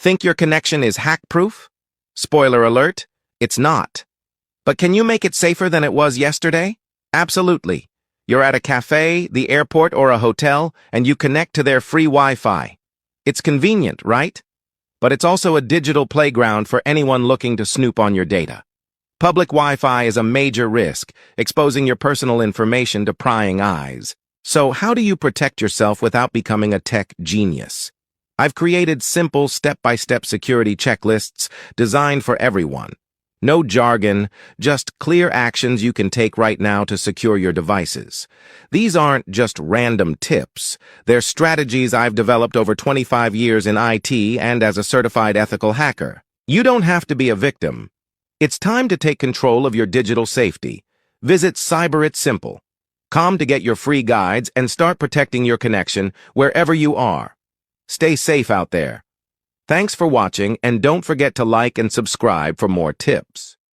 Think your connection is hack-proof? Spoiler alert, it's not. But can you make it safer than it was yesterday? Absolutely. You're at a cafe, the airport, or a hotel, and you connect to their free Wi-Fi. It's convenient, right? But it's also a digital playground for anyone looking to snoop on your data. Public Wi-Fi is a major risk, exposing your personal information to prying eyes. So how do you protect yourself without becoming a tech genius? I've created simple step-by-step security checklists designed for everyone. No jargon, just clear actions you can take right now to secure your devices. These aren't just random tips. They're strategies I've developed over 25 years in IT and as a certified ethical hacker. You don't have to be a victim. It's time to take control of your digital safety. Visit cybersecurity.com to get your free guides and start protecting your connection wherever you are. Stay safe out there. Thanks for watching, and don't forget to like and subscribe for more tips.